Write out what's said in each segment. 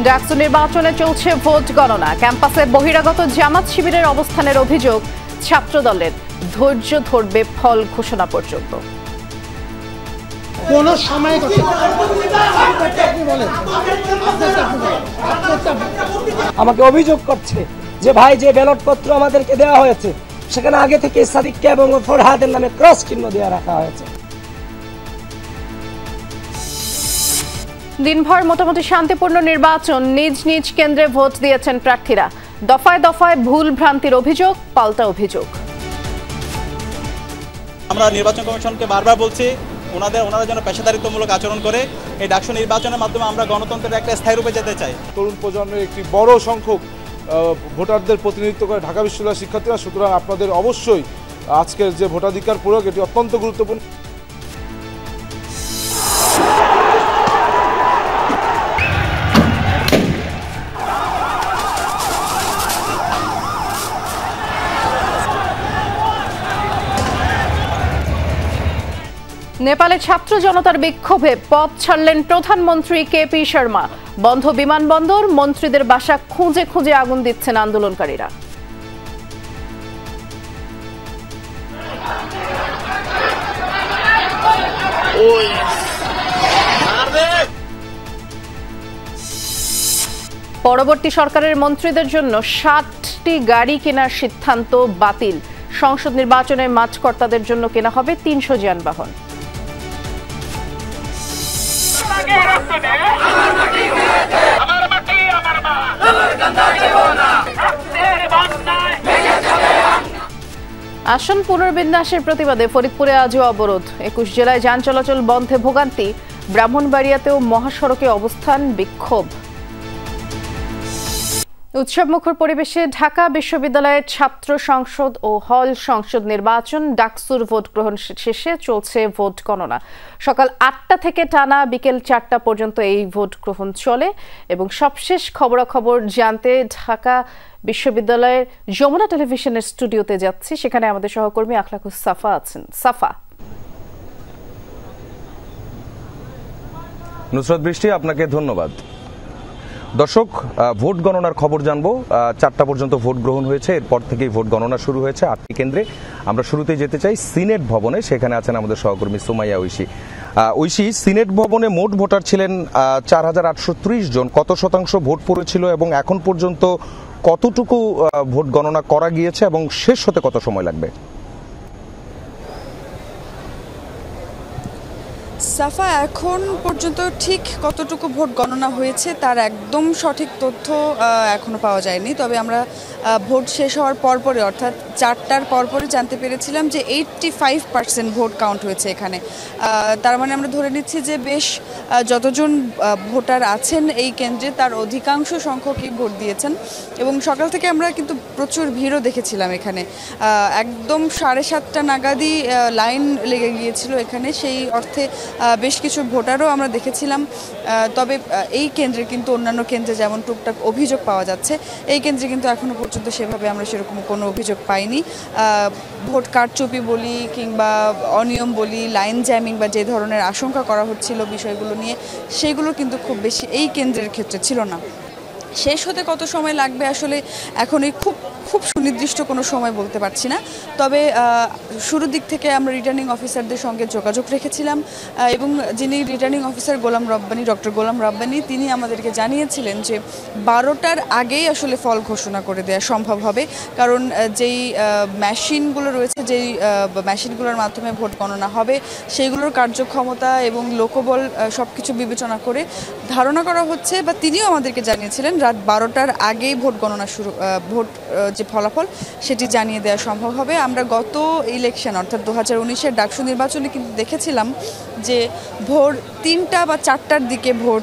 ডাকসু নির্বাচনে চলছে ভোট গণনা। ক্যাম্পাসে বহিরাগত জামাত শিবিরের অবস্থানের অভিযোগ, ছাত্রদলের ধৈর্য ধরবে ফল ঘোষণা পর্যন্ত। কোন সময় আমাকে অভিযোগ করছে যে ভাই যে ব্যালট পত্র আমাদেরকে দেওয়া হয়েছে সেখানে আগে থেকে সাদিককে এবং ফরহাদের নামে ক্রস চিহ্ন দেওয়া রাখা হয়েছে। দিনভর মোটামুটি শান্তিপূর্ণ নির্বাচন। নিজ নিজ কেন্দ্রে ভোট দিয়েছেন প্রার্থীরা। দফায় দফায় ভুল ভ্রান্তির অভিযোগ, পাল্টা অভিযোগ। আমরা নির্বাচন কমিশনকে বারবার বলছি ওনারা যেন পেশাদারিত্বমূলক আচরণ করে। এই ডাকসু নির্বাচনের মাধ্যমে আমরা গণতন্ত্রের একটা স্থায়ী রূপে যেতে চাই। তরুণ প্রজন্মের একটি বড় সংখ্যক ভোটারদের প্রতিনিধিত্ব করে ঢাকা বিশ্ববিদ্যালয়ের শিক্ষার্থীরা, সুতরাং আপনাদের অবশ্যই আজকের যে ভোটাধিকার প্রয়োগ এটি অত্যন্ত গুরুত্বপূর্ণ। নেপালে ছাত্র জনতার বিক্ষোভে পথ ছাড়লেন প্রধানমন্ত্রী কেপি শর্মা। বন্ধ বিমানবন্দর, মন্ত্রীদের বাসা খুঁজে খুঁজে আগুন দিচ্ছেন আন্দোলনকারীরা। পরবর্তী সরকারের মন্ত্রীদের জন্য 60টি গাড়ি কেনার সিদ্ধান্ত বাতিল। সংসদ নির্বাচনে মাঠকর্তাদের জন্য কেনা হবে 300 যানবাহন। আসন পুনর্বিন্যাসের প্রতিবাদে ফরিদপুরে আজও অবরোধ। 21 জেলায় যান চলাচল বন্ধে ভোগান্তি। ব্রাহ্মণবাড়িয়াতেও মহাসড়কে অবস্থান, বিক্ষোভ। উৎসবমুখর পরিবেশে ঢাকা বিশ্ববিদ্যালয়ের ছাত্র সংসদ ও হল সংসদ নির্বাচন। ডাকসুর ভোট গ্রহণ শেষে চলছে ভোট গণনা। সকাল 8টা থেকে টানা বিকেল 4টা পর্যন্ত এই ভোট গ্রহণ চলে এবং সবশেষ খবরাখবর জানতে ঢাকা বিশ্ববিদ্যালয়ের যমুনা টেলিভিশনের স্টুডিওতে যাচ্ছি। সেখানে আমাদের সহকর্মী আখলাকুস সাফা আছেন। সাফা। নুসরাত বৃষ্টি, আপনাকে ধন্যবাদ। দর্শক, ভোট গণনার খবর জানবো। 4টা পর্যন্ত ভোট গ্রহণ হয়েছে, এরপর থেকেই ভোট গণনা শুরু হয়েছে 8টি কেন্দ্রে। আমরা শুরুতেই যেতে চাই সিনেট ভবনে, সেখানে আছেন আমাদের সহকর্মী সুমাইয়া ঐশী। ঐশী, সিনেট ভবনে মোট ভোটার ছিলেন 4830 জন। কত শতাংশ ভোট পড়েছিল এবং এখন পর্যন্ত কতটুকু ভোট গণনা করা গিয়েছে এবং শেষ হতে কত সময় লাগবে? সাফা, এখন পর্যন্ত ঠিক কতটুকু ভোট গণনা হয়েছে তার একদম সঠিক তথ্য এখনো পাওয়া যায়নি। তবে আমরা ভোট শেষ হওয়ার পরপরই, অর্থাৎ 4টার পরপরই জানতে পেরেছিলাম যে 85% ভোট কাউন্ট হয়েছে এখানে। তার মানে আমরা ধরে নিচ্ছি যে বেশ যতজন ভোটার আছেন এই কেন্দ্রে তার অধিকাংশ সংখ্যকই ভোট দিয়েছেন। এবং সকাল থেকে আমরা কিন্তু প্রচুর ভিড়ও দেখেছিলাম এখানে। একদম 7:30 নাগাদই লাইন লেগে গিয়েছিল এখানে। সেই অর্থে বেশ কিছু ভোটারও আমরা দেখেছিলাম। তবে এই কেন্দ্রে কিন্তু অন্যান্য কেন্দ্রে যেমন টুকটাক অভিযোগ পাওয়া যাচ্ছে, এই কেন্দ্রে কিন্তু এখনো পর্যন্ত সেভাবে আমরা সেরকম কোনো অভিযোগ পাইনি। ভোট কারচুপি বলি কিংবা অনিয়ম বলি, লাইন জ্যামিং বা যে ধরনের আশঙ্কা করা হচ্ছিল বিষয়গুলো নিয়ে, সেগুলো কিন্তু খুব বেশি এই কেন্দ্রের ক্ষেত্রে ছিল না। শেষ হতে কত সময় লাগবে আসলে এখনই খুব সুনির্দিষ্ট কোনো সময় বলতে পারছি না। তবে শুরুর দিক থেকে আমরা রিটার্নিং অফিসারদের সঙ্গে যোগাযোগ রেখেছিলাম এবং যিনি রিটার্নিং অফিসার ডক্টর গোলাম রাব্বানি, তিনি আমাদেরকে জানিয়েছিলেন যে 12টার আগেই আসলে ফল ঘোষণা করে দেওয়া সম্ভব হবে। কারণ যেই মেশিনগুলো রয়েছে, যেই মেশিনগুলোর মাধ্যমে ভোট গণনা হবে, সেইগুলোর কার্যক্ষমতা এবং লোকবল সব কিছু বিবেচনা করে ধারণা করা হচ্ছে, বা তিনিও আমাদেরকে জানিয়েছিলেন রাত 12টার আগেই ভোট গণনা ভোট যে ফলাফল সেটি জানিয়ে দেওয়া সম্ভব হবে। আমরা গত ইলেকশন অর্থাৎ 2019-এর ডাকসু নির্বাচনে কিন্তু দেখেছিলাম যে ভোর 3টা বা 4টার দিকে ভোট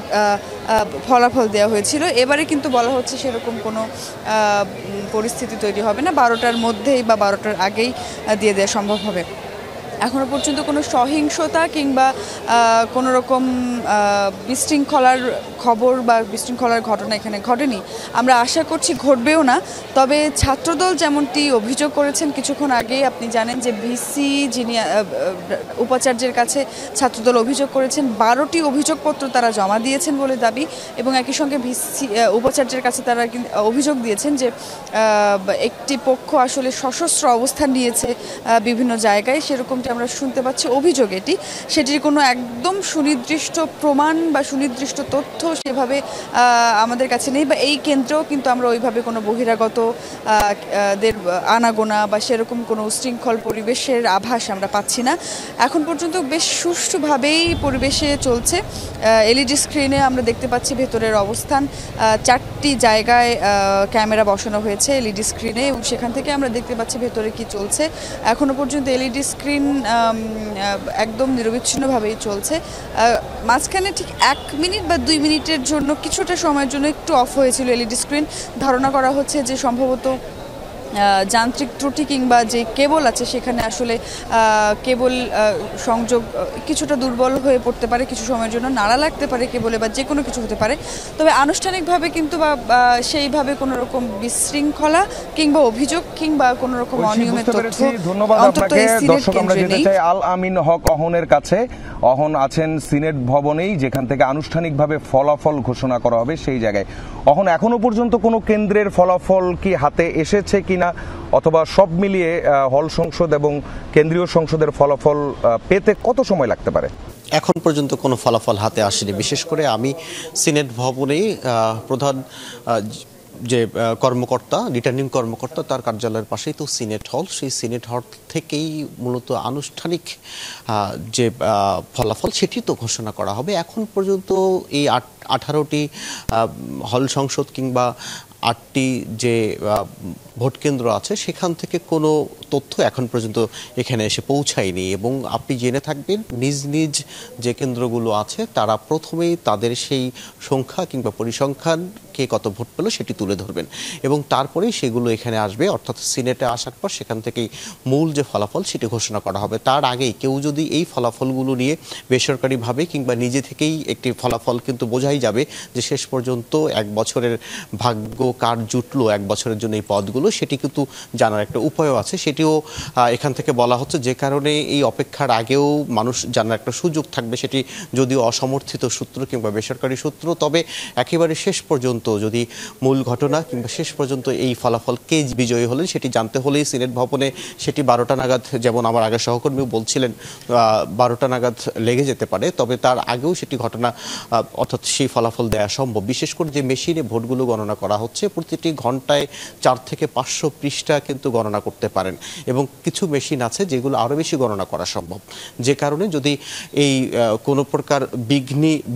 ফলাফল দেওয়া হয়েছিল। এবারে কিন্তু বলা হচ্ছে সেরকম কোনো পরিস্থিতি তৈরি হবে না, 12টার মধ্যেই বা 12টার আগেই দিয়ে দেওয়া সম্ভব হবে। এখনো পর্যন্ত কোনো সহিংসতা কিংবা কোনো রকম বিশৃঙ্খলার খবর বা বিশৃঙ্খলার ঘটনা এখানে ঘটেনি। আমরা আশা করছি ঘটবেও না। তবে ছাত্রদল যেমনটি অভিযোগ করেছেন কিছুক্ষণ আগেই, আপনি জানেন যে ভিসি যিনি উপাচার্যের কাছে ছাত্রদল অভিযোগ করেছেন, 12টি অভিযোগপত্র তারা জমা দিয়েছেন বলে দাবি, এবং একই সঙ্গে ভিসি উপাচার্যের কাছে তারা অভিযোগ দিয়েছেন যে একটি পক্ষ আসলে সশস্ত্র অবস্থান নিয়েছে বিভিন্ন জায়গায়, সেরকমটি আমরা শুনতে পাচ্ছি। অভিযোগ এটি, সেটির কোনো একদম সুনির্দিষ্ট প্রমাণ বা সুনির্দিষ্ট তথ্য সেভাবে আমাদের কাছে নেই, বা এই কেন্দ্রেও কিন্তু আমরা ওইভাবে কোনো বহিরাগত দের আনাগোনা বা সেরকম কোনো উশৃঙ্খল পরিবেশের আভাস আমরা পাচ্ছি না। এখন পর্যন্ত বেশ সুষ্ঠুভাবেই পরিবেশে চলছে। এলইডি স্ক্রিনে আমরা দেখতে পাচ্ছি ভেতরের অবস্থান, 4টি জায়গায় ক্যামেরা বসানো হয়েছে এলইডি স্ক্রিনে, এবং সেখান থেকে আমরা দেখতে পাচ্ছি ভেতরে কি চলছে। এখনো পর্যন্ত এলইডি স্ক্রিন একদম নিরবিচ্ছিন্নভাবেই চলছে। মাঝখানে ঠিক 1 মিনিট বা 2 মিনিটের জন্য কিছুটা সময়ের জন্য একটু অফ হয়েছিল এলইডি স্ক্রিন। ধারণা করা হচ্ছে যে সম্ভবত যান্ত্রিক ত্রুটি কিংবা যে কেবল আছে সেখানে আসলে কেবল সংযোগ কিছুটা দুর্বল হয়ে পড়তে পারে, কিছু সময়ের জন্য নাড়া লাগতে পারে কেবলে, বা যে কোনো কিছু হতে পারে। তবে আনুষ্ঠানিকভাবে কিন্তু বা সেইভাবে কোনো রকম বিশৃঙ্খলা কিংবা অভিযোগ কিংবা কোনো রকম অনিয়মের তথ্য ধন্যবাদ আপনাকে। দর্শক, আমরা যেতে চাই আল আমিন হক অহনের কাছে। অহন আছেন সিনেট ভবনেই, যেখান থেকে আনুষ্ঠানিকভাবে ফলাফল ঘোষণা করা হবে সেই জায়গায়। অহন, এখনো পর্যন্ত কোনো কেন্দ্রের ফলাফল কি হাতে এসেছে কিনা, অথবা সব মিলিয়ে হল সংসদ এবং কেন্দ্রীয় সংসদের ফলাফল পেতে কত সময় লাগতে পারে? এখন পর্যন্ত কোনো ফলাফল হাতে আসেনি। বিশেষ করে আমি সিনেট ভবনেই প্রধান যে কর্মকর্তা, রিটার্নিং কর্মকর্তা, তার কার্যালয়ের পাশেই তো সিনেট হল, সেই সিনেট হল থেকেই মূলত আনুষ্ঠানিক যে ফলাফল সেটি তো ঘোষণা করা হবে। এখন পর্যন্ত এই 18টি হল সংসদ কিংবা 8টি যে ভোট কেন্দ্র আছে সেখান থেকে কোনো তথ্য এখন পর্যন্ত এখানে এসে পৌঁছায়নি, এবং আপনি জেনে থাকবেন নিজ নিজ যে কেন্দ্রগুলো আছে তারা প্রথমেই তাদের সেই সংখ্যা কিংবা পরিসংখ্যান কে কত ভোট পেল সেটি তুলে ধরবেন, এবং তারপরেই সেগুলো এখানে আসবে, অর্থাৎ সিনেটে আসার পর সেখান থেকেই মূল যে ফলাফল সেটি ঘোষণা করা হবে। তার আগেই কেউ যদি এই ফলাফলগুলো নিয়ে বেসরকারিভাবে কিংবা নিজে থেকেই একটি ফলাফল কিন্তু বোঝাই যাবে যে শেষ পর্যন্ত 1 বছরের ভাগ্য কার জুটলো 1 বছরের জন্য এই পদগুলো, সেটি কিন্তু জানার একটা উপায়ও আছে। সেটিও এখান থেকে বলা হচ্ছে, যে কারণে এই অপেক্ষার আগেও মানুষ জানার একটা সুযোগ থাকবে, সেটি যদিও অসমর্থিত সূত্র কিংবা বেসরকারি সূত্র। তবে একেবারে শেষ পর্যন্ত যদি মূল ঘটনা কিংবা শেষ পর্যন্ত এই ফলাফল কে বিজয়ী হলেন সেটি জানতে হলেই সিনেট ভবনে সেটি 12টা নাগাদ, যেমন আমার আগে সহকর্মীও বলছিলেন 12টা নাগাদ লেগে যেতে পারে, তবে তার আগেও সেটি ঘটনা অর্থাৎ সেই ফলাফল দেওয়া সম্ভব। বিশেষ করে যে মেশিনে ভোটগুলো গণনা করা হচ্ছে প্রতিটি ঘন্টায় 4 থেকে 500 পৃষ্ঠা কিন্তু গণনা করতে পারেন, এবং কিছু মেশিন আছে যেগুলো আরও বেশি গণনা করা সম্ভব। যে কারণে যদি এই কোনো প্রকার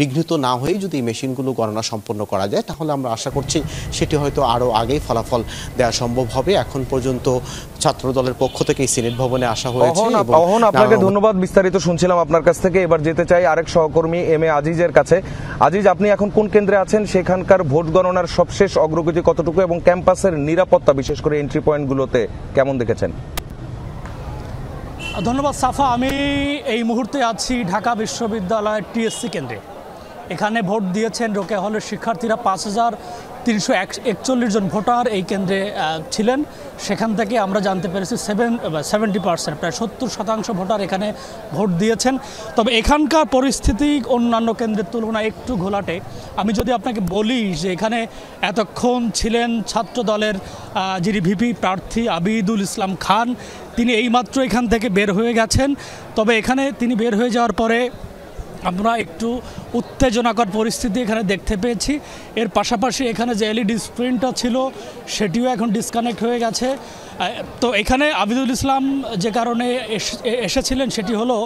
বিঘ্নিত না হয়ে যদি এই মেশিনগুলো গণনা সম্পন্ন করা যায় তাহলে আমরা আশা করছি সেটি হয়তো আরও আগেই ফলাফল দেওয়া সম্ভব হবে। এখন পর্যন্ত ছাত্র দলের পক্ষ থেকে সিনেট ভবনে আসা হয়েছে। আপনাকে ধন্যবাদ, বিস্তারিত শুনছিলাম আপনার কাছ থেকে। এবার যেতে চাই আরেক সহকর্মী এম এ আজিজের কাছে। আজিজ, আপনি এখন কোন কেন্দ্রে আছেন? সেখানকার ভোট গণনার সবশেষ অগ্রগতি কতটুকু এবং ক্যাম্পাসের নিরাপত্তা বিশেষ করে এন্ট্রি পয়েন্টগুলোতে কেমন দেখেছেন? ধন্যবাদ সাফা। আমি এই মুহূর্তে আছি ঢাকা বিশ্ববিদ্যালয়ের টিএসসি কেন্দ্রে। এখানে ভোট দিয়েছেন রোকেয়া হলের শিক্ষার্থীরা। 5341 জন ভোটার এই কেন্দ্রে ছিলেন। সেখান থেকে আমরা জানতে পেরেছি 70%, প্রায় 70% ভোটার এখানে ভোট দিয়েছেন। তবে এখানকার পরিস্থিতি অন্যান্য কেন্দ্রের তুলনায় একটু ঘোলাটে। আমি যদি আপনাকে বলি যে এখানে এতক্ষণ ছিলেন ছাত্র দলের যিনি ভিপি প্রার্থী আবিদুল ইসলাম খান, তিনি এইমাত্র এখান থেকে বের হয়ে গেছেন। তবে এখানে তিনি বের হয়ে যাওয়ার পরে আমরা একটু উত্তেজনাকর পরিস্থিতি এখানে দেখতে পেয়েছি। এর পাশাপাশি এখানে যে এলইডি স্ক্রিনটা ছিল সেটিও এখন ডিসকানেক্ট হয়ে গেছে। তো এখানে আবিদুল ইসলাম যে কারণে এসেছিলেন সেটি হলো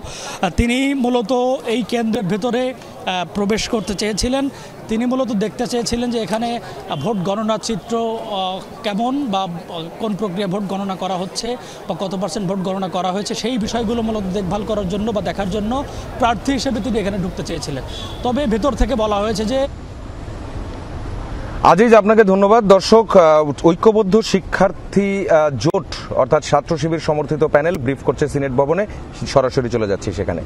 তিনি মূলত এই কেন্দ্রের ভেতরে প্রবেশ করতে চেয়েছিলেন। তিনি মূলত দেখতে চেয়েছিলেন যে এখানে ভোট গণনার চিত্র কেমন, বা কোন প্রক্রিয়া ভোট গণনা করা হচ্ছে, বা কত % ভোট গণনা করা হয়েছে, সেই বিষয়গুলো মূলত দেখভাল করার জন্য বা দেখার জন্য প্রার্থী হিসেবে তিনি এখানে ঢুকতে চেয়েছিলেন। তবে ভেতর থেকে বলা হয়েছে যে আজিজ, আপনাকে ধন্যবাদ। দর্শক, ঐক্যবদ্ধ শিক্ষার্থী জোট অর্থাৎ ছাত্র শিবির সমর্থিত প্যানেল ব্রিফ করছে সিনেট ভবনে, সরাসরি চলে যাচ্ছি সেখানে।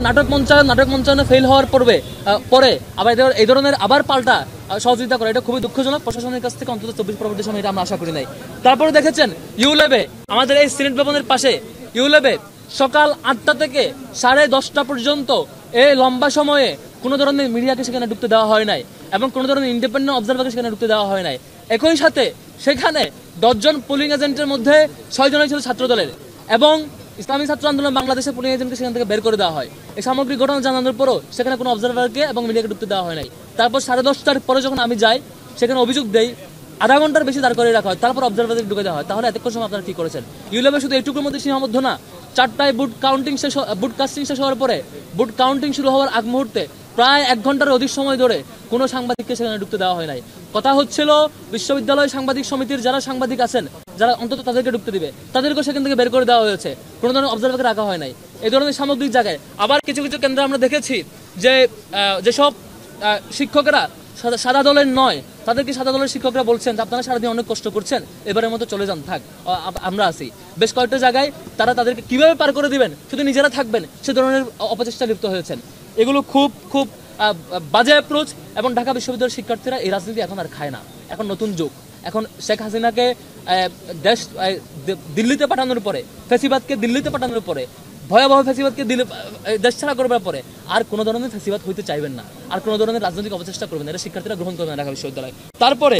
নাটক মঞ্চায়নে ফেল হওয়ার পরে আবার এই ধরনের আবার পাল্টা সহযোগিতা করে, এটা খুবই দুঃখজনক। প্রশাসনের কাছ থেকে অন্তত 24 পরবর্তী সময় এটা আমরা আশা করি নাই। তারপরে দেখেছেন ইউল্যাবে, আমাদের এই সিনেট ভবনের পাশে ইউল্যাবে সকাল 8টা থেকে 10:30 পর্যন্ত এই লম্বা সময়ে কোনো ধরনের মিডিয়াকে সেখানে ঢুকতে দেওয়া হয় নাই এবং কোনো ধরনের ইন্ডিপেন্ডেন্ট অবজারভারকে সেখানে ঢুকতে দেওয়া হয় নাই। একই সাথে সেখানে 10 জন পোলিং এজেন্টের মধ্যে 6 জনই ছিল ছাত্র দলের এবং ইসলামী ছাত্র আন্দোলন বাংলাদেশের পোলিং এজেন্টকে সেখান থেকে বের করে দেওয়া হয়। এই সামগ্রিক ঘটনা জানানোর পরও সেখানে কোনো অবজারভারকে এবং মিডিয়াকে ঢুকতে দেওয়া হয় নাই। তারপর 10:30টার পরে যখন আমি যাই, সেখানে অভিযোগ দেই, আধা ঘন্টার বেশি দাঁড় করে রাখা হয়, তারপর অবজারভারকে ঢুকে দেওয়া হয়। তাহলে এতক্ষণ সময় আপনারা কি করেছেন? ইউল্যাবে শুধু এইটুকুর মধ্যে সীমাবদ্ধ না, 4টায় বুট কাস্টিং শেষ হওয়ার পরে বুট কাউন্টিং শুরু হওয়ার আগ মুহূর্তে প্রায় 1 ঘন্টার অধিক সময় ধরে কোনো সাংবাদিককে সেখানে ঢুকতে দেওয়া হয় নাই। কথা হচ্ছিল বিশ্ববিদ্যালয় সাংবাদিক সমিতির যারা সাংবাদিক আছেন, যারা অন্তত তাদেরকে ঢুকতে দিবে, তাদেরকেও সেখান থেকে বের করে দেওয়া হয়েছে, কোনো ধরনের অবজারভারকে রাখা হয় নাই। এই ধরনের সামগ্রিক জায়গায় আবার কিছু কিছু কেন্দ্রে আমরা দেখেছি যে যেসব শিক্ষকেরা সাদা দলের নয়, তাদেরকে সাদা দলের শিক্ষকরা বলছেন আপনারা সারাদিন অনেক কষ্ট করছেন, এবারের মতো চলে যান, থাক আমরা আছি। বেশ কয়েকটা জায়গায় তারা তাদেরকে কিভাবে পার করে দিবেন, শুধু নিজেরা থাকবেন, সে ধরনের অপচেষ্টা লিপ্ত হয়েছেন। এগুলো খুব খুব বাজে অ্যাপ্রোচ এবং ঢাকা বিশ্ববিদ্যালয়ের শিক্ষার্থীরা এই রাজনীতি এখন আর খায় না। এখন নতুন যুগ, এখন শেখ হাসিনাকে দিল্লিতে পাঠানোর পরে, ফ্যাসিবাদকে দিল্লিতে পাঠানোর পরে, ভয়াবহ ফ্যাসিবাদকে দেশ ছাড়া করবার পরে আর কোনো ধরনের ফ্যাসিবাদ হইতে চাইবেন না, আর কোনো ধরনের রাজনৈতিক অপচেষ্টা করবেন না, এটা শিক্ষার্থীরা গ্রহণ করবেন ঢাকা বিশ্ববিদ্যালয়। তারপরে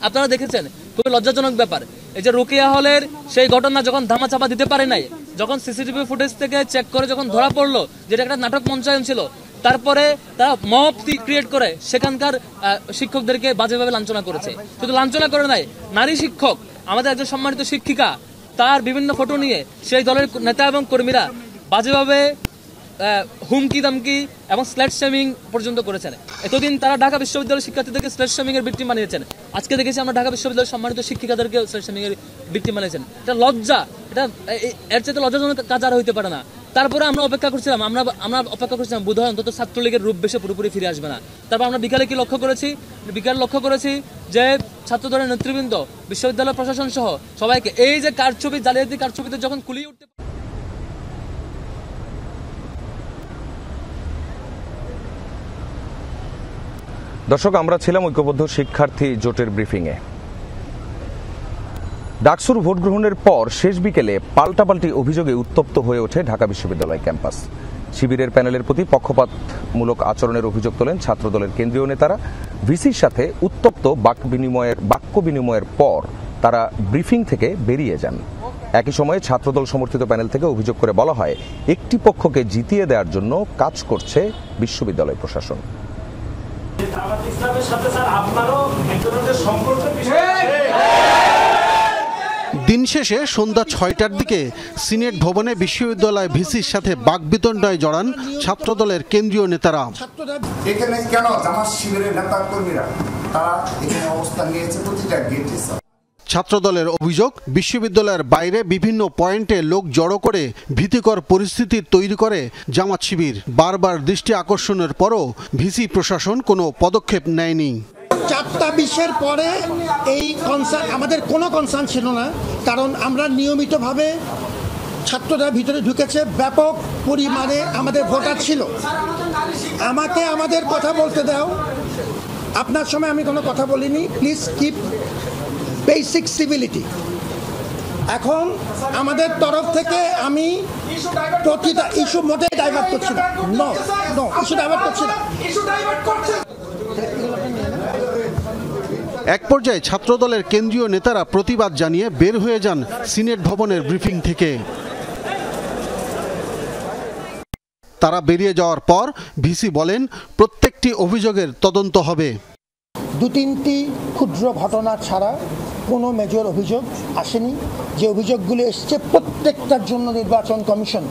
আপনারা দেখেছেন খুবই লজ্জাজনক ব্যাপার, এই যে রোকেয়া হলের সেই ঘটনা যখন ধামাচাপা দিতে পারে নাই, যখন সিসিটিভি ফুটেজ থেকে চেক করে যখন ধরা পড়লো যেটা একটা নাটক মঞ্চায়ন ছিল, তারপরে তারা মব ক্রিয়েট করে সেখানকার শিক্ষকদেরকে বাজেভাবে লাঞ্ছনা করেছে। শুধু লাঞ্ছনা করে নাই, নারী শিক্ষক, আমাদের একজন সম্মানিত শিক্ষিকা, তার বিভিন্ন ফটো নিয়ে সেই দলের নেতা এবং কর্মীরা বাজেভাবে হুমকি দামকি এবং স্ল্যাট শেমিং পর্যন্ত করেছেন। এতদিন তারা ঢাকা বিশ্ববিদ্যালয়ের শিক্ষার্থীদেরকে স্ল্যাট শেমিং এর ভিকটিম বানিয়েছেন, আজকে দেখেছি আমরা ঢাকা বিশ্ববিদ্যালয়ের সম্মানিত শিক্ষিকাদেরকে স্ল্যাট শেমিং এর ভিকটিম বানিয়েছেন। এটা লজ্জা, এটা এর চেয়ে লজ্জাজনক কাজ আর হইতে পারে না। তারপরে আমরা অপেক্ষা করছিলাম বোধহয় অন্তত ছাত্রলীগের রূপ বেশে পুরোপুরি ফিরে আসবে না। তারপর আমরা বিকালে লক্ষ্য করেছি যে ছাত্র দলের নেতৃবৃন্দ, বিশ্ববিদ্যালয় প্রশাসন সহ সবাইকে এই যে কারচুপি, জালিয়াতি কারচুপিতে যখন কুলিয়ে উঠতে দর্শক, আমরা ছিলাম ঐক্যবদ্ধ শিক্ষার্থী জোটের ব্রিফিংয়ে। ডাকসুর ভোট গ্রহণের পর শেষ বিকেলে পাল্টাপাল্টি অভিযোগে উত্তপ্ত হয়ে ওঠে ঢাকা বিশ্ববিদ্যালয় ক্যাম্পাস। শিবিরের প্যানেলের প্রতি পক্ষপাতমূলক আচরণের অভিযোগ তোলেন ছাত্রদলের কেন্দ্রীয় নেতারা। ভিসির সাথে উত্তপ্ত বাক্য বিনিময়ের পর তারা ব্রিফিং থেকে বেরিয়ে যান। একই সময়ে ছাত্রদল সমর্থিত প্যানেল থেকে অভিযোগ করে বলা হয়, একটি পক্ষকে জিতিয়ে দেওয়ার জন্য কাজ করছে বিশ্ববিদ্যালয় প্রশাসন। দিন শেষে সন্ধ্যা 6টার দিকে সিনেট ভবনে বিশ্ববিদ্যালয় ভিসির সাথে বাকবিতণ্ডায় জড়ান ছাত্রদলের কেন্দ্রীয় নেতারা। এখানে কেন জামাত শিবিরের নেতা কর্মীরা তারা এখানে অবস্থান নিয়েছে প্রতিটা গেটে। ছাত্রদলের অভিযোগ, বিশ্ববিদ্যালয়ের বাইরে বিভিন্ন পয়েন্টে লোক জড়ো করে ভীতিকর পরিস্থিতি তৈরি করে জামাত শিবির। বারবার দৃষ্টি আকর্ষণের পরও ভিসি প্রশাসন কোনো পদক্ষেপ নেয়নি। 4:20 পরে এই কনসার্ন আমাদের কোনো কনসার্ন ছিল না, কারণ আমরা নিয়মিতভাবে ছাত্ররা ভিতরে ঢুকেছে, ব্যাপক পরিমাণে আমাদের ভোটার ছিল। আমাকে আমাদের কথা বলতে দাও, আপনার সময় আমি কোনো কথা বলিনি, প্লিজ কিপ বেসিক সিভিলিটি। এখন আমাদের তরফ থেকে আমি প্রতিটা ইস্যু মোটেই ডাইভার্ট করছি না, ইস্যু ডাইভার্ট করছি না। এক পর্যায়ে ছাত্রদলের কেন্দ্রীয় নেতারা প্রতিবাদ জানিয়ে বের হয়ে যান সিনেট ভবনের ব্রিফিং থেকে। তারা বেরিয়ে যাওয়ার পর ভিসি বলেন, প্রত্যেকটি অভিযোগের তদন্ত হবে। 2-3টি ক্ষুদ্র ঘটনা ছাড়া কোনো মেজর অভিযোগ আসেনি। যে অভিযোগগুলো এসছে প্রত্যেকটার জন্য নির্বাচন কমিশন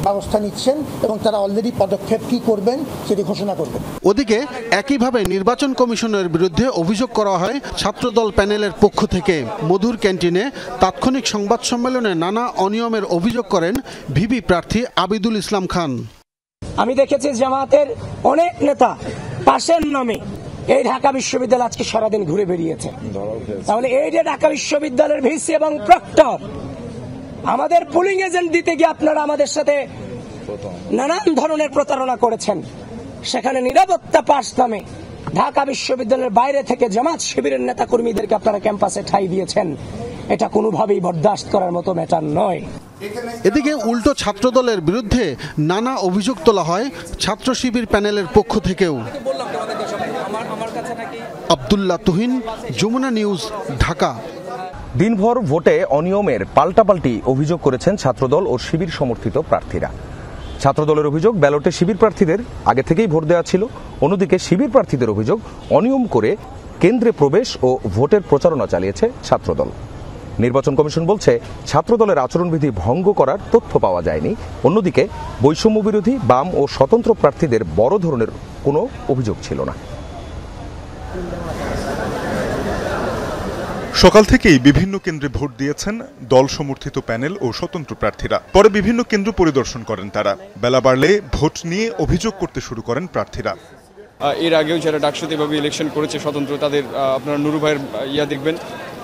ব্যবস্থা নিচ্ছেন এবং তারা অলরেডি পদক্ষেপ কি করবেন সেটি ঘোষণা করবেন। ওদিকে একইভাবে নির্বাচন কমিশনের বিরুদ্ধে অভিযোগ করা হয় ছাত্রদল প্যানেলের পক্ষ থেকে। মধুর ক্যান্টিনে তাৎক্ষণিক সংবাদ সম্মেলনে নানা অনিয়মের অভিযোগ করেন ভিপি প্রার্থী আবিদুল ইসলাম খান। আমি দেখেছি জামাতের অনেক নেতা পাশের নামে এই ঢাকা বিশ্ববিদ্যালয় আজকে সারাদিন ঘুরে বেরিয়েছে। তাহলে এই যে ঢাকা বিশ্ববিদ্যালয়ের ভিসি এবং প্রক্টর আমাদের পুলিং এজেন্ট দিতে গিয়ে আপনারা আমাদের সাথে নানান ধরনের প্রতারণা করেছেন। সেখানে নিরাপত্তা পাস নামে ঢাকা বিশ্ববিদ্যালয়ের বাইরে থেকে জামাত শিবিরের নেতা কর্মীদেরকে আপনারা ক্যাম্পাসে ঠাঁই দিয়েছেন। এটা কোনোভাবেই বরদাস্ত করার মতো ম্যাটার নয়। এদিকে উল্টো ছাত্রদলের বিরুদ্ধে নানা অভিযোগ তোলা হয় ছাত্র শিবির প্যানেলের পক্ষ থেকেও। আব্দুল্লাহ তুহিন, যমুনা নিউজ, ঢাকা। দিনভর ভোটে অনিয়মের পাল্টাপাল্টি অভিযোগ করেছেন ছাত্রদল ও শিবির সমর্থিত প্রার্থীরা। ছাত্রদলের অভিযোগ, ব্যালটে শিবির প্রার্থীদের আগে থেকেই ভোট দেওয়া ছিল। অন্যদিকে শিবির প্রার্থীদের অভিযোগ, অনিয়ম করে কেন্দ্রে প্রবেশ ও ভোটের প্রচারণা চালিয়েছে ছাত্রদল। নির্বাচন কমিশন বলছে ছাত্রদলের আচরণবিধি ভঙ্গ করার তথ্য পাওয়া যায়নি। অন্যদিকে বৈষম্য বিরোধী, বাম ও স্বতন্ত্র প্রার্থীদের বড় ধরনের কোনো অভিযোগ ছিল না। সকাল থেকেই বিভিন্ন কেন্দ্রে ভোট দিয়েছেন দল সমর্থিত প্যানেল ও স্বতন্ত্র প্রার্থীরা। পরে বিভিন্ন কেন্দ্র পরিদর্শন করেন তারা। বেলা বাড়লে ভোট নিয়ে অভিযোগ করতে শুরু করেন প্রার্থীরা। এর আগেও যারা ডাকসুতে এভাবে ইলেকশন করেছে স্বতন্ত্র, তাদের আপনারা নুরু ভাইয়ের ইয়া দেখবেন।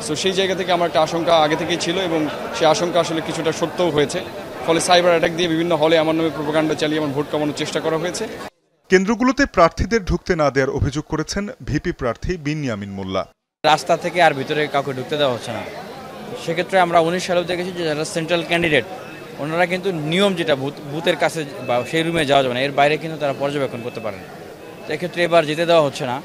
সো সেই জায়গা থেকে আমার একটা আশঙ্কা আগে থেকেই ছিল এবং সেই আশঙ্কা আসলে কিছুটা সত্যও হয়েছে। ফলে সাইবার অ্যাটাক দিয়ে বিভিন্ন হলে আমার নামে প্রোপাগান্ডা চালিয়ে আমার ভোট কমানোর চেষ্টা করা হয়েছে। কেন্দ্রগুলোতে প্রার্থীদের ঢুকতে না দেওয়ার অভিযোগ করেছেন ভিপি প্রার্থী বিনিয়ামিন মোল্লা। রাস্তা থেকে আর ভিতরে কাউকে ঢুকতে দেওয়া হচ্ছে না। সেক্ষেত্রে আমরা 19 সালেও দেখেছি যে যারা সেন্ট্রাল ক্যান্ডিডেট ওনারা কিন্তু নিয়ম যেটা বুথের কাছে বা সেই রুমে যাওয়া যাবে না, এর বাইরে কিন্তু তারা পর্যবেক্ষণ করতে পারেন। সেক্ষেত্রে এবার যেতে দেওয়া হচ্ছে না।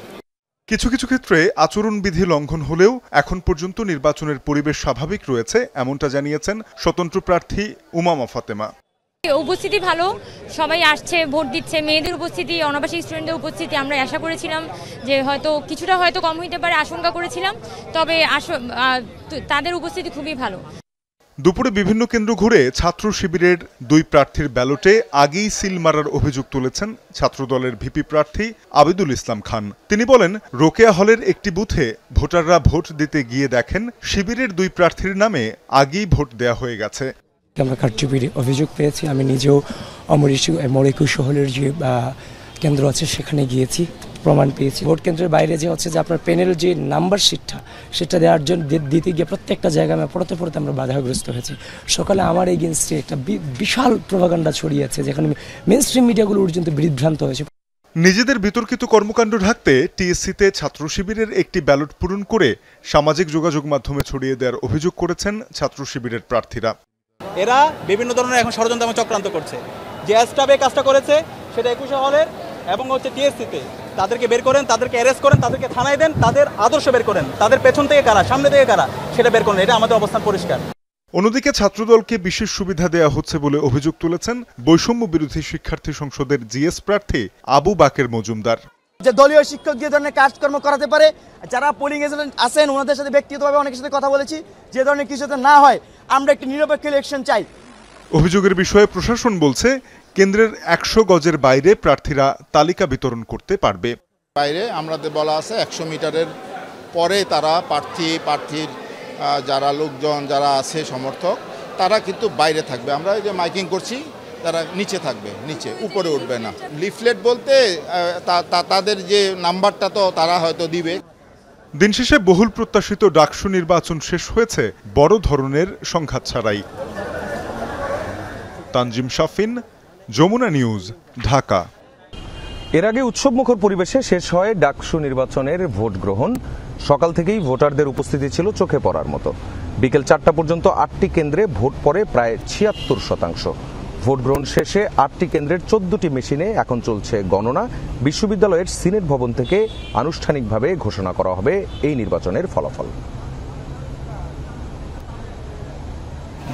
কিছু কিছু ক্ষেত্রে আচরণবিধি লঙ্ঘন হলেও এখন পর্যন্ত নির্বাচনের পরিবেশ স্বাভাবিক রয়েছে, এমনটা জানিয়েছেন স্বতন্ত্র প্রার্থী উমামা ফাতেমা। উপস্থিতি ভালো, সবাই আসছে, ভোট দিচ্ছে। মেয়েদের উপস্থিতি, অনাবাসিক স্টুডেন্টদের উপস্থিতি আমরা আশা করেছিলাম যে হয়তো কিছুটা হয়তো কম হইতে পারে, আশঙ্কা করেছিলাম, তবে তাদের উপস্থিতি খুবই ভালো। দুপুরে বিভিন্ন কেন্দ্র ঘুরে ছাত্র শিবিরের দুই প্রার্থীর ব্যালটে আগেই সিল মারার অভিযোগ তুলেছেন ছাত্রদলের ভিপি প্রার্থী আবিদুল ইসলাম খান। তিনি বলেন, রোকেয়া হলের একটি বুথে ভোটাররা ভোট দিতে গিয়ে দেখেন শিবিরের দুই প্রার্থীর নামে আগেই ভোট দেয়া হয়ে গেছে। আমরা কারচুপির অভিযোগ পেয়েছি। আমি নিজেও মরিকুশ হলের যে কেন্দ্র আছে সেখানে গিয়েছি, প্রমাণ পেয়েছি। ভোট কেন্দ্রের বাইরে যে হচ্ছে যে আপনার প্যানেল যে নাম্বার শিটটা সেটা দেওয়ার জন্য দিতে গিয়ে প্রত্যেকটা জায়গায় পড়তে আমরা বাধাগ্রস্ত হয়েছি। সকালে আমার এগেইনস্টে একটা বিশাল প্রোপাগান্ডা ছড়িয়েছে, যেখানে মেইনস্ট্রিম মিডিয়াগুলো পর্যন্ত বিভ্রান্ত হয়েছে। নিজেদের বিতর্কিত কর্মকাণ্ড ঢাকতে টিএসসিতে ছাত্র শিবিরের একটি ব্যালট পূরণ করে সামাজিক যোগাযোগ মাধ্যমে ছড়িয়ে দেওয়ার অভিযোগ করেছেন ছাত্র শিবিরের প্রার্থীরা। এরা বিভিন্ন ধরনের এখন ষড়যন্ত্র এবং চক্রান্ত করছে। যে অ্যাস্টাবে কাজটা করেছে সেটা 21 হলের এবং হচ্ছে টিএসসিতে, তাদেরকে বের করেন, তাদেরকে অ্যারেস্ট করেন, তাদেরকে থানায় দেন, তাদের আদর্শ বের করেন, তাদের পেছন থেকে কারা, সামনে থেকে কারা সেটা বের করেন। এটা আমাদের অবস্থান পরিষ্কার। অন্যদিকে ছাত্রদলকে বিশেষ সুবিধা দেওয়া হচ্ছে বলে অভিযোগ তুলেছেন বৈষম্য বিরোধী শিক্ষার্থী সংসদের জিএস প্রার্থী আবু বাকের মজুমদার। যে দলীয় শিক্ষক যে ধরনের কাজকর্ম করাতে পারে, যারা পোলিং এজেন্ট আছেন ওনাদের সাথে ব্যক্তিগতভাবে অনেকের সাথে কথা বলেছি, যে ধরনের কিছু যাতে না হয় আমরা একটি নিরপেক্ষ ইলেকশন চাই। অভিযোগের বিষয়ে প্রশাসন বলছে কেন্দ্রের 100 গজের বাইরে প্রার্থীরা তালিকা বিতরণ করতে পারবে। বাইরে আমাদের বলা আছে 100 মিটারের পরে তারা প্রার্থীর যারা লোকজন যারা আছে সমর্থক তারা কিন্তু বাইরে থাকবে। আমরা যে মাইকিং করছি তারা নিচে থাকবে, নিচে, উপরে উঠবে না। লিফলেট বলতে তাদের যে নাম্বারটা তো তারা হয়তো দিবে। দিন শেষে বহুল প্রত্যাশিত ডাকসু নির্বাচন শেষ হয়েছে বড় ধরনের সংঘাত ছাড়াই। তানজিম শাফিন, যমুনা নিউজ, ঢাকা। এর আগে উৎসবমুখর পরিবেশে শেষ হয় ডাকসু নির্বাচনের ভোট গ্রহণ। সকাল থেকেই ভোটারদের উপস্থিতি ছিল চোখে পড়ার মতো। বিকেল 4টা পর্যন্ত 8টি কেন্দ্রে ভোট পড়ে প্রায় 76%। ভোট গ্রহণ শেষে 8টি কেন্দ্রের 14টি মেশিনে এখন চলছে গণনা। বিশ্ববিদ্যালয়ের সিনেট ভবন থেকে আনুষ্ঠানিকভাবে ঘোষণা করা হবে এই নির্বাচনের ফলাফল।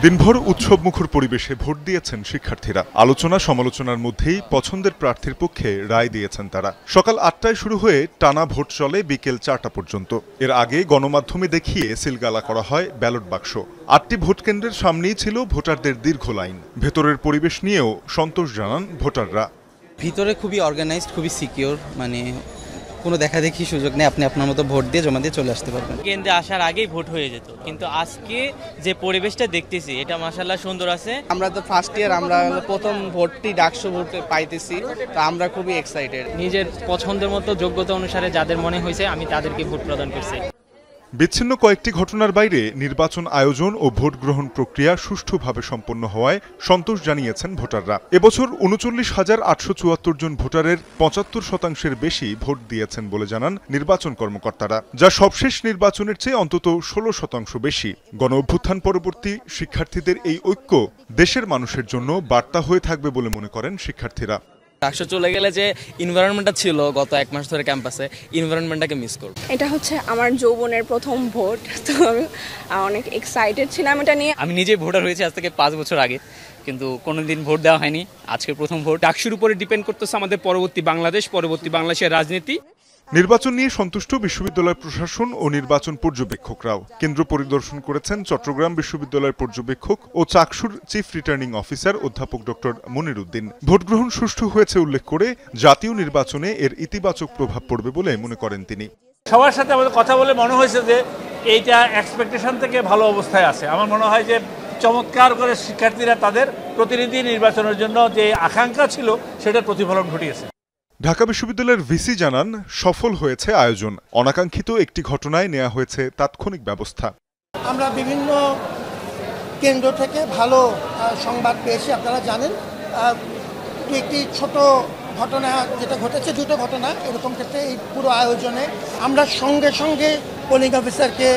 দিনভর উৎসবমুখর পরিবেশে ভোট দিয়েছেন শিক্ষার্থীরা। আলোচনা সমালোচনার মধ্যেই পছন্দের প্রার্থীর পক্ষে রায় দিয়েছেন তারা। সকাল 8টায় শুরু হয়ে টানা ভোট চলে বিকেল 4টা পর্যন্ত। এর আগে গণমাধ্যমে দেখিয়ে সিলগালা করা হয় ব্যালট বাক্স। 8টি ভোট কেন্দ্রের সামনেই ছিল ভোটারদের দীর্ঘ লাইন। ভেতরের পরিবেশ নিয়েও সন্তোষ জানান ভোটাররা। ভিতরে খুবই অর্গানাইজড, খুবই সিকিউর, মানে কোনো দেখাদেখি সুযোগ নেই, আপনি আপনার মতো ভোট দিয়ে জমা দিয়ে চলে আসতে পারবেন। কেন্দ্রে আসার আগেই ভোট হয়ে যেত, কিন্তু আজকে যে পরিবেশটা দেখতেছি এটা মাশাআল্লাহ সুন্দর আছে। আমরা তো ফার্স্ট ইয়ার, আমরা প্রথম ভোটটি ডাকসু ভোট পাইতেছি, তো আমরা খুবই এক্সাইটেড। নিজের পছন্দের মতো যোগ্যতা অনুসারে যাদের মনে হয়েছে আমি তাদেরকে ভোট প্রদান করছি। বিচ্ছিন্ন কয়েকটি ঘটনার বাইরে নির্বাচন আয়োজন ও ভোট গ্রহণ প্রক্রিয়া সুষ্ঠুভাবে সম্পন্ন হওয়ায় সন্তোষ জানিয়েছেন ভোটাররা। এবছর ৩৯,৮৭৪ জন ভোটারের ৭৫% বেশি ভোট দিয়েছেন বলে জানান নির্বাচন কর্মকর্তারা, যা সবশেষ নির্বাচনের চেয়ে অন্তত ১৬% বেশি। গণ অভ্যুত্থান পরবর্তী শিক্ষার্থীদের এই ঐক্য দেশের মানুষের জন্য বার্তা হয়ে থাকবে বলে মনে করেন শিক্ষার্থীরা। ডাকসু চলে গেলে যে এনভায়রনমেন্টটা ছিল গত 1 মাস ধরে ক্যাম্পাসে, এনভায়রনমেন্টটাকে মিস করব। এটা হচ্ছে আমার যৌবনের প্রথম ভোট, তো আমি অনেক এক্সাইটেড ছিলাম এটা নিয়ে। আমি নিজে ভোটার হয়েছি আজ থেকে 5 বছর আগে, কিন্তু কোনোদিন ভোট দেওয়া হয়নি, আজকে প্রথম ভোট। ডাকসুর উপরে ডিপেন্ড করতেছে আমাদের পরবর্তী বাংলাদেশের রাজনীতি। নির্বাচন নিয়ে সন্তুষ্ট বিশ্ববিদ্যালয় প্রশাসন ও নির্বাচন পর্যবেক্ষকরাও। কেন্দ্র পরিদর্শন করেছেন চট্টগ্রাম বিশ্ববিদ্যালয়ের পর্যবেক্ষক ও চাকসুর চিফ রিটার্নিং অফিসার অধ্যাপক ডক্টর মনির উদ্দিন। ভোটগ্রহণ সুষ্ঠু হয়েছে উল্লেখ করে জাতীয় নির্বাচনে এর ইতিবাচক প্রভাব পড়বে বলে মনে করেন তিনি। সবার সাথে আমাদের কথা বলে মনে হয়েছে যে এইটা এক্সপেকটেশন থেকে ভালো অবস্থায় আছে। আমার মনে হয় যে চমৎকার করে শিক্ষার্থীরা তাদের প্রতিনিধি নির্বাচনের জন্য যে আকাঙ্ক্ষা ছিল সেটার প্রতিফলন ঘটিয়েছে। ঢাকা বিশ্ববিদ্যালয়ের ভিসি জানান, সফল হয়েছে আয়োজন। অনাকাঙ্ক্ষিত একটি ঘটনায় নেওয়া হয়েছে তাৎক্ষণিক ব্যবস্থা। আমরা বিভিন্ন কেন্দ্র থেকে ভালো সংবাদ পেয়েছি। আপনারা জানেন একটি ছোট ঘটনা যেটা ঘটেছে, দুটো ঘটনা এরকম ক্ষেত্রে এই পুরো আয়োজনে আমরা সঙ্গে সঙ্গে পোলিং অফিসারকে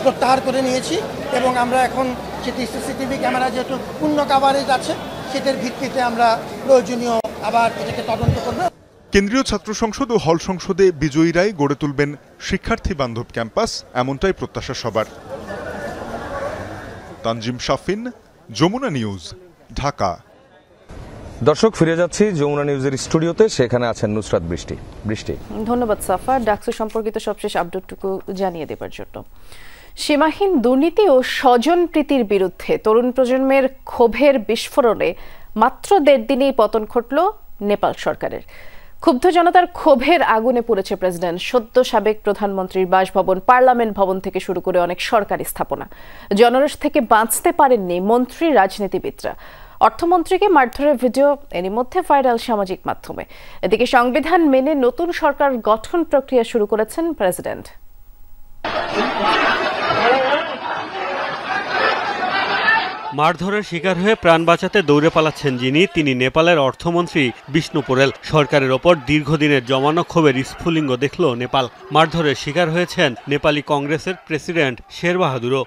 প্রত্যাহার করে নিয়েছি এবং আমরা এখন সেটি সিসিটিভি ক্যামেরা যেহেতু পূর্ণ কাভারেজ আছে সেটার ভিত্তিতে আমরা প্রয়োজনীয় আবার এটাকে তদন্ত করব। কেন্দ্রীয় ছাত্র সংসদ ও হল সংসদে বিজয়ীরাই গড়ে তুলবেন শিক্ষার্থী বান্ধব ক্যাম্পাস, এমনটাই প্রত্যাশা সবার। তানজিম শাফিন, যমুনা নিউজ, ঢাকা। দর্শক, ফিরে যাচ্ছি যমুনা নিউজের স্টুডিওতে, সেখানে আছেন নুসরাত বৃষ্টি। ধন্যবাদ সাফা, ডাকসু সম্পর্কিত সবশেষ আপডেটটুকু জানিয়ে দেবার জন্য। সীমাহীন দুর্নীতি ও স্বজনপ্রীতির বিরুদ্ধে তরুণ প্রজন্মের ক্ষোভের বিস্ফোরণে মাত্র 1.5 দিনেই পতন ঘটল নেপাল সরকারের। ক্ষুব্ধ জনতার ক্ষোভের আগুনে পুড়েছে প্রেসিডেন্ট, সদ্য সাবেক প্রধানমন্ত্রীর বাসভবন, পার্লামেন্ট ভবন থেকে শুরু করে অনেক সরকারি স্থাপনা। জনরোষ থেকে বাঁচতে পারেননি মন্ত্রী, রাজনীতিবিদরা। অর্থমন্ত্রীকে মারধরের ভিডিও এরই মধ্যে ভাইরাল সামাজিক মাধ্যমে। এদিকে সংবিধান মেনে নতুন সরকার গঠন প্রক্রিয়া শুরু করেছেন প্রেসিডেন্ট। মারধরের শিকার হয়ে প্রাণ বাঁচাতে দৌড়ে পালাচ্ছেন যিনি, তিনি নেপালের অর্থমন্ত্রী বিষ্ণু পোরেল। সরকারের ওপর দীর্ঘদিনের জমানো ক্ষোভের স্ফুলিঙ্গ দেখল নেপাল। মারধরের শিকার হয়েছেন নেপালি কংগ্রেসের প্রেসিডেন্ট শের বাহাদুরও।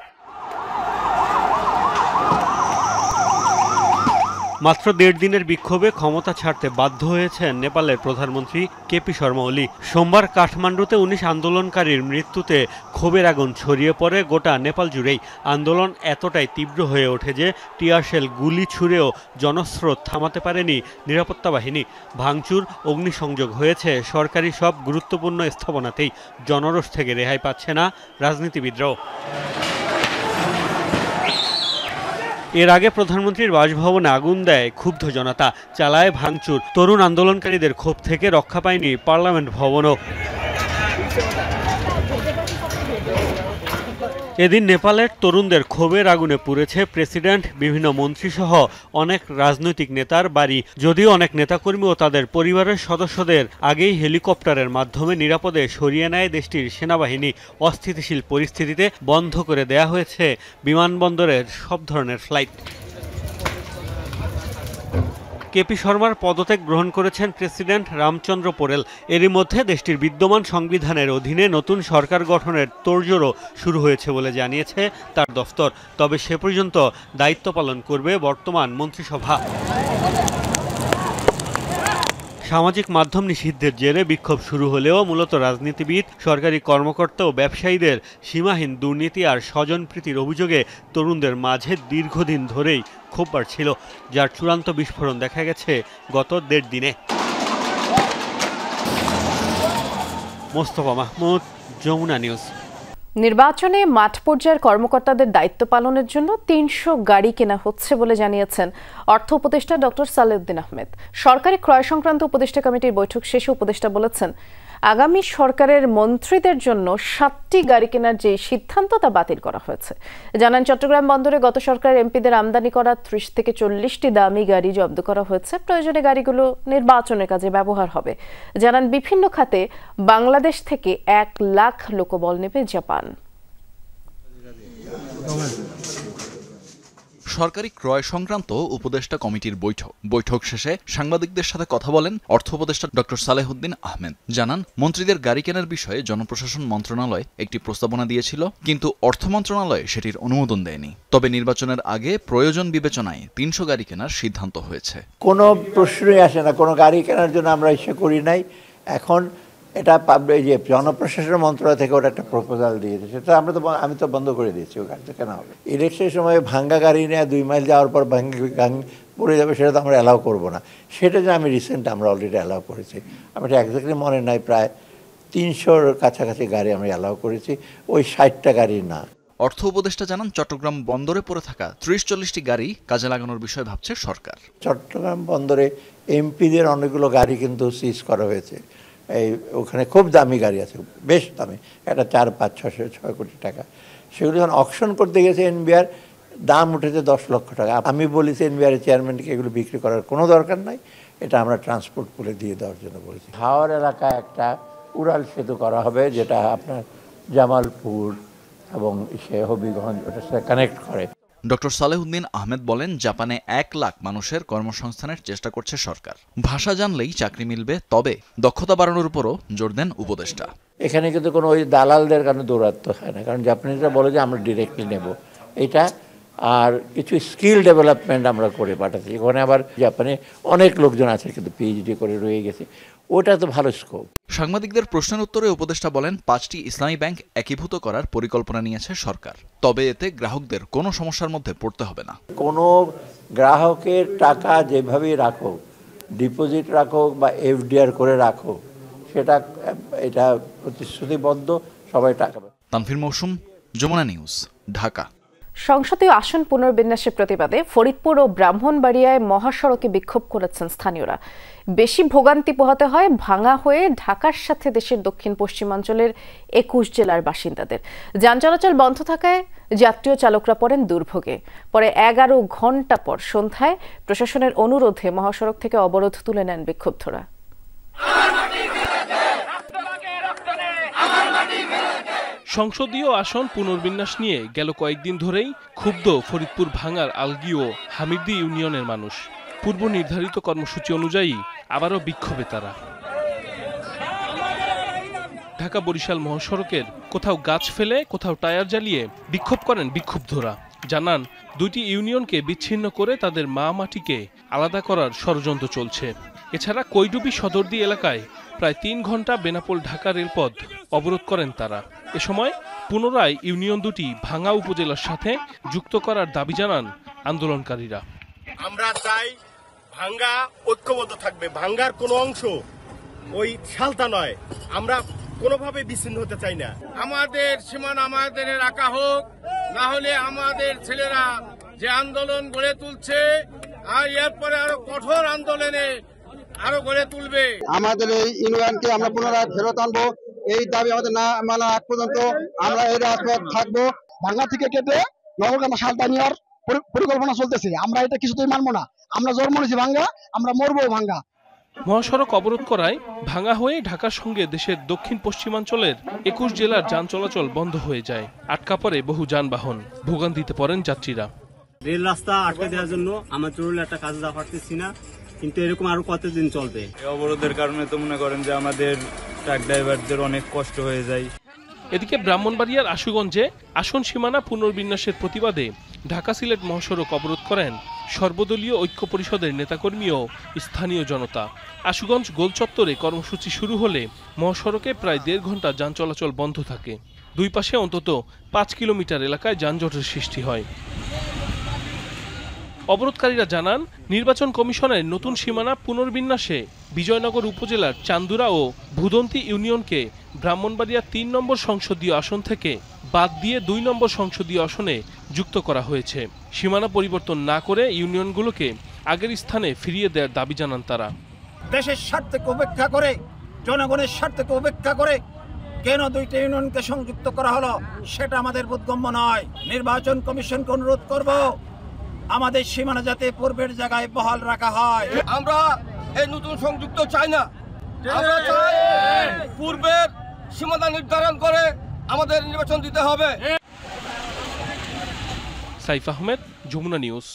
মাত্র 1.5 দিনের বিক্ষোভে ক্ষমতা ছাড়তে বাধ্য হয়েছেন নেপালের প্রধানমন্ত্রী কেপি শর্মা ওলি। সোমবার কাঠমান্ডুতে 19 আন্দোলনকারীর মৃত্যুতে ক্ষোভের আগুন ছড়িয়ে পড়ে গোটা নেপাল জুড়েই। আন্দোলন এতটাই তীব্র হয়ে ওঠে যে টিয়ারশেল, গুলি ছুড়েও জনস্রোত থামাতে পারেনি নিরাপত্তা বাহিনী। ভাঙচুর, অগ্নিসংযোগ হয়েছে সরকারি সব গুরুত্বপূর্ণ স্থাপনাতেই। জনরোষ থেকে রেহাই পাচ্ছে না রাজনীতিবিদরাও। এর আগে প্রধানমন্ত্রীর বাসভবনে আগুন দেয় ক্ষুব্ধ জনতা, চালায় ভাঙচুর। তরুণ আন্দোলনকারীদের ক্ষোভ থেকে রক্ষা পায়নি পার্লামেন্ট ভবনও। এদিন নেপালের তরুণদের ক্ষোভের আগুনে পুড়েছে প্রেসিডেন্ট, বিভিন্ন মন্ত্রীসহ অনেক রাজনৈতিক নেতার বাড়ি। যদিও অনেক নেতাকর্মী ও তাদের পরিবারের সদস্যদের আগেই হেলিকপ্টারের মাধ্যমে নিরাপদে সরিয়ে নেয় দেশটির সেনাবাহিনী। অস্থিতিশীল পরিস্থিতিতে বন্ধ করে দেয়া হয়েছে বিমানবন্দরের সব ধরনের ফ্লাইট। কেপি শর্মার পদত্যাগ গ্রহণ করেছেন প্রেসিডেন্ট রামচন্দ্র পোরেল। এরই মধ্যে দেশটির বিদ্যমান সংবিধানের অধীনে নতুন সরকার গঠনের তোড়জোড়ও শুরু হয়েছে বলে জানিয়েছে তার দফতর। তবে সে পর্যন্ত দায়িত্ব পালন করবে বর্তমান মন্ত্রিসভা। সামাজিক মাধ্যম নিষিদ্ধের জেরে বিক্ষোভ শুরু হলেও মূলত রাজনীতিবিদ, সরকারি কর্মকর্তা ও ব্যবসায়ীদের সীমাহীন দুর্নীতি আর স্বজনপ্রীতির অভিযোগে তরুণদের মাঝে দীর্ঘদিন ধরেই ক্ষোভ বাড়ছিল, যার চূড়ান্ত বিস্ফোরণ দেখা গেছে গত 1.5 দিনে। মোস্তফা মাহমুদ, যমুনা নিউজ। নির্বাচনে মাঠ পর্যায়ের কর্মকর্তাদের দায়িত্ব পালনের জন্য 300 গাড়ি কেনা হচ্ছে বলে জানিয়েছেন অর্থ উপদেষ্টা ডক্টর সালেউদ্দিন আহমেদ। সরকারি ক্রয় সংক্রান্ত উপদেষ্টা কমিটির বৈঠক শেষে উপদেষ্টা বলেছেন, আগামী সরকারের মন্ত্রীদের জন্য 7টি গাড়ি কেনার যে সিদ্ধান্ত তা বাতিল করা হয়েছে। জানান চট্টগ্রাম বন্দরে গত সরকারের এমপিদের আমদানি করা 30 থেকে 40টি দামি গাড়ি জব্দ করা হয়েছে। প্রয়োজনে গাড়িগুলো নির্বাচনের কাজে ব্যবহার হবে। জানান বিভিন্ন খাতে বাংলাদেশ থেকে 1 লাখ লোকবল নেবে জাপান। সরকারি ক্রয় সংক্রান্ত উপদেষ্টা কমিটির বৈঠক শেষে সাংবাদিকদের সাথে কথা বলেন অর্থ উপদেষ্টা ডক্টর সালেহুদ্দিন আহমেদ। জানান মন্ত্রীদের গাড়ি কেনার বিষয়ে জনপ্রশাসন মন্ত্রণালয় একটি প্রস্তাবনা দিয়েছিল, কিন্তু অর্থ মন্ত্রণালয় সেটির অনুমোদন দেয়নি। তবে নির্বাচনের আগে প্রয়োজন বিবেচনায় 300 গাড়ি কেনার সিদ্ধান্ত হয়েছে। কোনো প্রশ্নই আসে না, কোনো গাড়ি কেনার জন্য আমরা ইচ্ছা করি নাই। এখন এটা যে জনপ্রশাসন মন্ত্রণালয় থেকে ওটা একটা প্রপোজাল দিয়েছে, সেটা আমি তো বন্ধ করে দিয়েছি। ও গাড়িটা কেন হবে? ইলেকশনের সময় ভাঙ্গা গাড়ি নিয়ে 2 মাইল যাওয়ার পর পড়ে যাবে, সেটা তো আমরা অ্যালাউ করবো না। সেটা যে আমি রিসেন্ট আমরা অলরেডি অ্যালাউ করেছি। আমি এটা একজাক্টলি মনে নাই, প্রায় 300-র কাছাকাছি গাড়ি আমরা অ্যালাউ করেছি, ওই 60টা গাড়ি না। অর্থ উপদেষ্টা জানান চট্টগ্রাম বন্দরে পড়ে থাকা 30-40টি গাড়ি কাজে লাগানোর বিষয়ে ভাবছে সরকার। চট্টগ্রাম বন্দরে এমপিদের অনেকগুলো গাড়ি কিন্তু সিজ করা হয়েছে। ওখানে খুব দামি গাড়ি আছে, বেশ দামি, একটা 4-5-6 কোটি টাকা। সেগুলো যখন অকশন করতে গেছে এনবিআর, দাম উঠেছে 10 লক্ষ টাকা। আমি বলেছি এনবিআর চেয়ারম্যানকে এগুলো বিক্রি করার কোনো দরকার নাই, এটা আমরা ট্রান্সপোর্ট পুলে দিয়ে দেওয়ার জন্য বলেছি। হাওর এলাকায় একটা উড়াল সেতু করা হবে, যেটা আপনার জামালপুর এবং হবিগঞ্জ ওটার সাথে কানেক্ট করে। ডক্টর সালেহুদ্দিন আহমেদ বলেন, জাপানে 1 লাখ মানুষের কর্মসংস্থানের চেষ্টা করছে সরকার। ভাষা জানলেই চাকরি মিলবে, তবে দক্ষতা বাড়ানোর উপরও জোর দেন উপদেষ্টা। এখানে কিন্তু কোনো ওই দালালদের কারণে দৌড়াতে হয় না, কারণ জাপানিজরা বলে যে আমরা ডিরেক্টলি নেব এটা। আর কিছু স্কিল ডেভেলপমেন্ট আমরা করে পাঠাচ্ছি। ওখানে আবার জাপানে অনেক লোকজন আছে কিন্তু পিএইচডি করে রয়ে গেছে, ওটা তো ভালো স্কোপ। সাংবাদিকদের প্রশ্নের উত্তরে উপদেষ্টা বলেন, 5টি ইসলামী ব্যাংক একীভূত করার পরিকল্পনা নিয়েছে সরকার, তবে এতে গ্রাহকদের কোনো সমস্যার মধ্যে পড়তে হবে না। কোনো গ্রাহকের টাকা যেভাবেই রাখো, ডিপোজিট রাখো বা এফডিআর করে রাখো, এটা প্রতিশ্রুতিবদ্ধ, সবাই টাকা পাবে। তানভীর মৌসুম, যমুনা নিউজ, ঢাকা। সংসদীয় আসন পুনর্বিন্যাসের প্রতিবাদে ফরিদপুর ও ব্রাহ্মণবাড়িয়ায় মহাসড়কে বিক্ষোভ করেছেন স্থানীয়রা। বেশি ভোগান্তি পোহাতে হয় ভাঙা হয়ে ঢাকার সাথে দেশের দক্ষিণ পশ্চিমাঞ্চলের 21 জেলার বাসিন্দাদের। যান চলাচল বন্ধ থাকায় যাত্রী চালকরা পড়েন দুর্ভোগে। পরে 11 ঘণ্টা পর সন্ধ্যায় প্রশাসনের অনুরোধে মহাসড়ক থেকে অবরোধ তুলে নেন বিক্ষুব্ধরা। সংসদীয় আসন পুনর্বিন্যাস নিয়ে গেল কয়েকদিন ধরেই ক্ষুব্ধ ফরিদপুর ভাঙার আলগি ও হামিরদি ইউনিয়নের মানুষ। পূর্ব নির্ধারিত কর্মসূচি অনুযায়ী আবারও বিক্ষোভে তারা। ঢাকা বরিশাল মহাসড়কের কোথাও গাছ ফেলে, কোথাও টায়ার জ্বালিয়ে বিক্ষোভ করেন বিক্ষুব্ধরা। জানান, 2টি ইউনিয়নকে বিচ্ছিন্ন করে তাদের মা মাটিকে আলাদা করার ষড়যন্ত্র চলছে। এছাড়া কৈডুবি সদরদি এলাকায় প্রায় 3 ঘণ্টা বেনাপোল ঢাকা রেলপথ অবরোধ করেন তারা। এ সময় পুনরায় ইউনিয়ন দুটি ভাঙ্গা উপজেলার সাথে যুক্ত করার দাবি জানান আন্দোলনকারীরা। আমরা চাই ভাঙ্গা ঐক্যবদ্ধ থাকবে, ভাঙ্গার কোনো অংশ ওই সালতা নয়, আমরা কোনোভাবে বিচ্ছিন্ন হতে চাই না। আমাদের সীমানা আমাদের রাখা হোক, না হলে আমাদের ছেলেরা যে আন্দোলন গড়ে তুলছে আর এরপরে আরো কঠোর আন্দোলনে আরো গড়ে তুলবে। আমাদের এই ইউনিয়নকে আমরা পুনরায় ফেরত আনবো, এই দাবি আমাদের না মানা আগ পর্যন্ত আমরা এই রাজপথ থাকবো। ভাঙ্গা থেকে কেটে নবগ্রাম সালতা নেওয়ার পরিকল্পনা চলতেছে, আমরা এটা কিছুতেই মানবো না। আমরা জন্ম নিয়েছি ভাঙ্গা, আমরা মরবো ভাঙ্গা। মহাসড়ক অবরোধ করায় ভাঙ্গা হয়ে ঢাকার সঙ্গে দেশের দক্ষিণ পশ্চিমাঞ্চলের 21 জেলার যান চলাচল বন্ধ হয়ে যায়। আটকা পড়ে বহু যানবাহন, ভোগান্তিতে পড়েন যাত্রীরা। রেল রাস্তা আটকে দেওয়ার জন্য আমরা চুরুল একটা কাজে যা পারতেছি না, কিন্তু এরকম আরো কতদিন চলবে? এই অবরোধের কারণে তো মনে করেন যে আমাদের ট্রাক ড্রাইভারদের অনেক কষ্ট হয়ে যায়। এদিকে ব্রাহ্মণবাড়িয়ার আশুগঞ্জে আসন সীমানা পুনর্বিন্যাসের প্রতিবাদে ঢাকা সিলেট মহাসড়ক অবরোধ করেন সর্বদলীয় ঐক্য পরিষদের নেতাকর্মী ও স্থানীয় জনতা। আশুগঞ্জ গোল চত্বরে কর্মসূচি শুরু হলে মহাসড়কে প্রায় 1.5 ঘণ্টা যান চলাচল বন্ধ থাকে। দুই পাশে অন্তত 5 কিলোমিটার এলাকায় যানজটের সৃষ্টি হয়। অবরোধকারীরা জানান, নির্বাচন কমিশনের নতুন সীমানা পুনর্বিন্যাসে বিজয়নগর উপজেলার চান্দুরা ও ভুদন্তি ইউনিয়নকে ব্রাহ্মণবাড়িয়া 3 নম্বর সংসদীয় আসন থেকে বাদ দিয়ে 2 নম্বর সংসদীয় আসনে যুক্ত করা হয়েছে। সীমানা পরিবর্তন না করে ইউনিয়নগুলোকে আগের স্থানে ফিরিয়ে দেওয়ার দাবি জানান তারা। দেশের স্বার্থকে উপেক্ষা করে জনগণের স্বার্থকে উপেক্ষা করে কেন দুইটা ইউনিয়নকে সংযুক্ত করা হলো সেটা আমাদের বোধগম্য নয়। নির্বাচন কমিশনকে অনুরোধ করব আমাদের সীমানা যাতে পূর্বের জায়গায় বহাল রাখা হয়। আমরা এই নতুন সংযুক্ত চাই না, আমরা চাই পূর্বের সীমানা নির্ধারণ করে আমাদের নির্বাচন দিতে হবে। সাইফ আহমেদ, যমুনা নিউজ।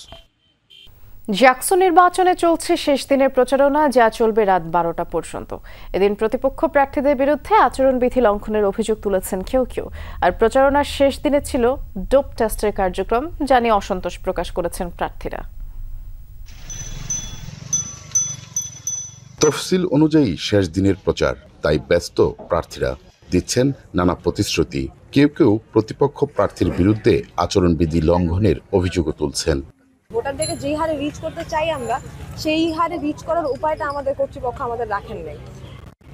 জাকসু নির্বাচনে চলছে শেষ দিনের প্রচারণা, যা চলবে রাত 12টা পর্যন্ত। এদিন প্রতিপক্ষ প্রার্থীদের বিরুদ্ধে আচরণবিধি লঙ্ঘনের অভিযোগ তুলেছেন কেউ কেউ। আর প্রচারণার শেষ দিনে ছিল ডোপ টেস্টের কার্যক্রম, যা নিয়ে অসন্তোষ প্রকাশ করেছেন প্রার্থীরা। তফসিল অনুযায়ী শেষ দিনের প্রচার, তাই ব্যস্ত প্রার্থীরা দিচ্ছেন নানা প্রতিশ্রুতি। কেউ কেউ প্রতিপক্ষ প্রার্থীর বিরুদ্ধে আচরণবিধি লঙ্ঘনের অভিযোগও তুলছেন। ভোটারদেরকে যে হারে রিচ করতে চাই আমরা, সেই হারে রিচ করার উপায়টা আমাদের কর্তৃপক্ষ আমাদের রাখেন নাই।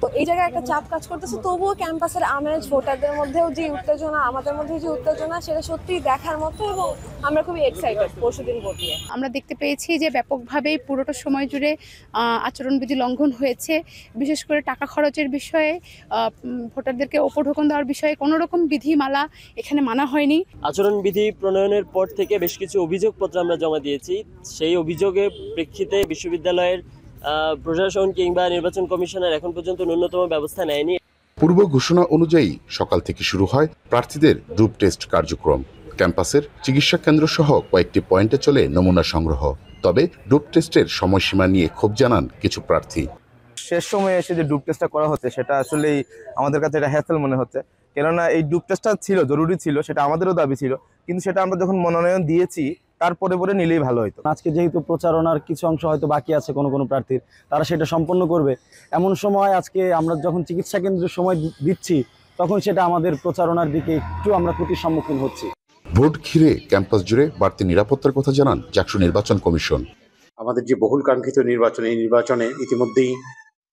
তো এই জায়গায় একটা চাপ কাজ করতেছে। তবুও ক্যাম্পাসের আমেজ, ভোটারদের মধ্যেও যে উত্তেজনা, আমাদের মধ্যে যে উত্তেজনা, সেটা সত্যিই দেখার মতো এবং আমরা খুবই এক্সাইটেড পরশুদিন ভোট নিয়ে। আমরা দেখতে পেয়েছি যে ব্যাপকভাবেই পুরোটা সময় জুড়ে আচরণবিধি লঙ্ঘন হয়েছে। বিশেষ করে টাকা খরচের বিষয়ে, ভোটারদেরকে উপঢৌকন দেওয়ার বিষয়ে কোনো রকম বিধিমালা এখানে মানা হয়নি। আচরণবিধি প্রণয়নের পর থেকে বেশ কিছু অভিযোগপত্র আমরা জমা দিয়েছি। সেই অভিযোগের প্রেক্ষিতে বিশ্ববিদ্যালয়ের প্রশাসন কিংবা নির্বাচন কমিশনার এখন পর্যন্ত ন্যূনতম ব্যবস্থা নেয়নি। পূর্ব ঘোষণা অনুযায়ী সকাল থেকে শুরু হয় প্রার্থীদের ডোপ টেস্ট কার্যক্রম। ক্যাম্পাসের চিকিৎসা কেন্দ্র সহ কয়েকটি পয়েন্টে চলে নমুনা সংগ্রহ। তবে ডোপ টেস্টের সময়সীমা নিয়ে ক্ষোভ জানান কিছু প্রার্থী। শেষ সময়ে এসে যে ডোপ টেস্টটা করা হচ্ছে, সেটা আসলেই আমাদের কাছে এটা হ্যাসেল মনে হচ্ছে। কেননা এই ডোপ টেস্টটা ছিল জরুরি ছিল, সেটা আমাদেরও দাবি ছিল, কিন্তু সেটা আমরা যখন মনোনয়ন দিয়েছি তারপরে পরে নিলেই ভালো হতো। আজকে যেহেতু প্রচারণার কিছু অংশ হয়তো বাকি আছে কোনো প্রার্থীর, তারা সেটা সম্পন্ন করবে। এমন সময় আজকে আমরা যখন চিকিৎসা কেন্দ্রের সময় দিচ্ছি, তখন সেটা আমাদের প্রচারণার দিকে একটু আমরা ক্ষতির সম্মুখীন হচ্ছি। ভোট ঘিরে ক্যাম্পাস জুড়ে বাড়তি নিরাপত্তার কথা জানান জাকসু নির্বাচন কমিশন। আমাদের যে বহুল কাঙ্ক্ষিত নির্বাচন, এই নির্বাচনে ইতিমধ্যেই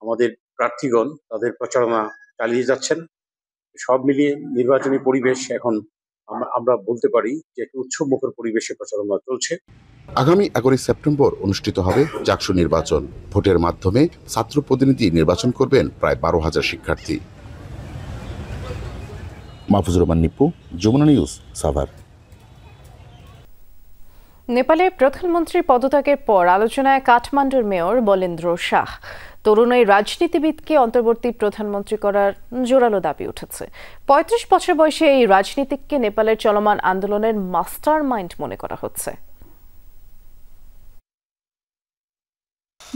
আমাদের প্রার্থীগণ তাদের প্রচারণা চালিয়ে যাচ্ছেন। সব মিলিয়ে নির্বাচনী পরিবেশ এখন আমরা বলতে পারি যে একটা উৎসবমুখর পরিবেশে প্রচারণা চলছে। আগামী 11 সেপ্টেম্বর অনুষ্ঠিত হবে জাকসু নির্বাচন। ভোটের মাধ্যমে ছাত্র প্রতিনিধি নির্বাচন করবেন প্রায় 12,000 শিক্ষার্থী। মাহফুজুর রহমান নিপু, যমুনা নিউজ, সাভার। নেপালে প্রধানমন্ত্রীর পদত্যাগের পর আলোচনায় কাঠমান্ডুর মেয়র বলেন্দ্র শাহ। তরুণ এই রাজনীতিবিদকে অন্তর্বর্তী প্রধানমন্ত্রী করার জোরালো দাবি উঠেছে। 35 বছর বয়সে এই রাজনীতিককে নেপালের চলমান আন্দোলনের মাস্টার মাইন্ড মনে করা হচ্ছে।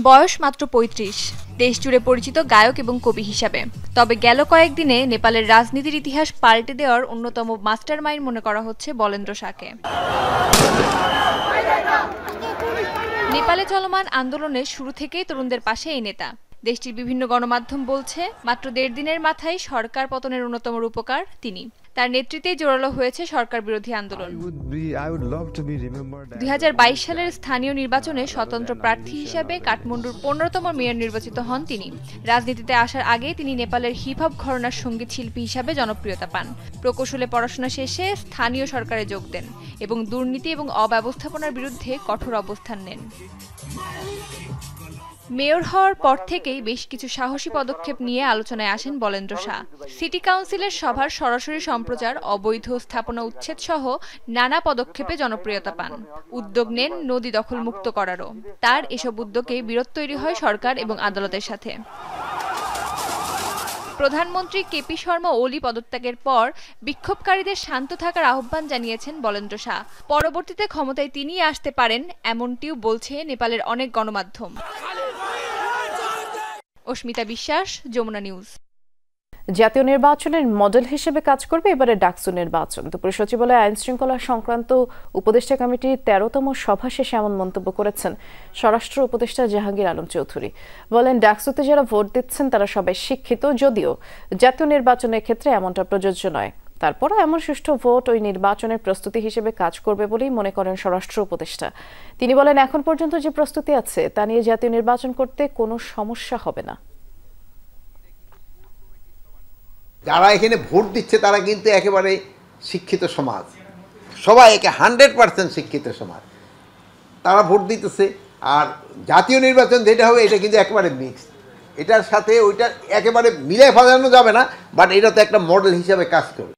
বয়স মাত্র 35, দেশ জুড়ে পরিচিত গায়ক এবং কবি হিসাবে। তবে গেল কয়েকদিনে নেপালের রাজনীতির ইতিহাস পাল্টে দেওয়ার অন্যতম মাস্টার মাইন্ড মনে করা হচ্ছে বলেন্দ্র শাহকে। নেপালে চলমান আন্দোলনের শুরু থেকেই তরুণদের পাশে এই নেতা। দেশটির বিভিন্ন গণমাধ্যম বলছে, মাত্র 1.5 দিনের মাথায় সরকার পতনের অন্যতম রূপকার তিনি। তার নেতৃত্বেই জোরালো হয়েছে সরকার বিরোধী আন্দোলন। 2022 সালের স্থানীয় নির্বাচনে স্বতন্ত্র প্রার্থী হিসেবে কাঠমান্ডুর 15তম মেয়র নির্বাচিত হন তিনি। রাজনীতিতে আসার আগে তিনি নেপালের হিপ হপ ঘরানার সঙ্গীত শিল্পী হিসাবে জনপ্রিয়তা পান। প্রকৌশলে পড়াশোনা শেষে স্থানীয় সরকারে যোগ দেন এবং দুর্নীতি এবং অব্যবস্থাপনার বিরুদ্ধে কঠোর অবস্থান নেন। মেয়র হওয়ার পর থেকেই বেশ কিছু সাহসী পদক্ষেপ নিয়ে আলোচনায় আসেন বলেন্দ্র শাহ। সিটি কাউন্সিলের সভার সরাসরি সম্প্রচার, অবৈধ স্থাপনা উচ্ছেদ সহ নানা পদক্ষেপে জনপ্রিয়তা পান। উদ্যোগ নেন নদী দখল মুক্ত করারও। তার এসব উদ্যোগে বিরোধ তৈরি হয় সরকার এবং আদালতের সাথে। প্রধানমন্ত্রী কেপি শর্মা ওলি পদত্যাগের পর বিক্ষোভকারীদের শান্ত থাকার আহ্বান জানিয়েছেন বলেন্দ্র শাহ। পরবর্তীতে ক্ষমতায় তিনিই আসতে পারেন, এমনটিও বলছে নেপালের অনেক গণমাধ্যম। অস্মিতা বিশ্বাস, যমুনা নিউজ। জাতীয় নির্বাচনের মডেল হিসেবে কাজ করবে এবারে ডাকসু নির্বাচন। দুপুরে সচিবালয়ে আইন শৃঙ্খলা সংক্রান্ত উপদেষ্টা কমিটির 13তম সভা শেষে এমন মন্তব্য করেছেন স্বরাষ্ট্র উপদেষ্টা জাহাঙ্গীর আলম চৌধুরী। বলেন, ডাকসুতে যারা ভোট দিচ্ছেন তারা সবাই শিক্ষিত, যদিও জাতীয় নির্বাচনের ক্ষেত্রে এমনটা প্রযোজ্য নয়। তারপরও এমন সুষ্ঠু ভোট ওই নির্বাচনের প্রস্তুতি হিসেবে কাজ করবে বলেই মনে করেন স্বরাষ্ট্র উপদেষ্টা। তিনি বলেন, এখন পর্যন্ত যে প্রস্তুতি আছে তা নিয়ে জাতীয় নির্বাচন করতে কোনো সমস্যা হবে না। যারা এখানে ভোট দিচ্ছে তারা কিন্তু একেবারে শিক্ষিত সমাজ, সবাই একে 100% শিক্ষিত সমাজ, তারা ভোট দিতেছে। আর জাতীয় নির্বাচন যেটা হবে এটা কিন্তু একেবারে মিক্সড। এটার সাথে ওইটা একেবারে মিলে ফেলানো যাবে না, বাট এটা তো একটা মডেল হিসাবে কাজ করবে।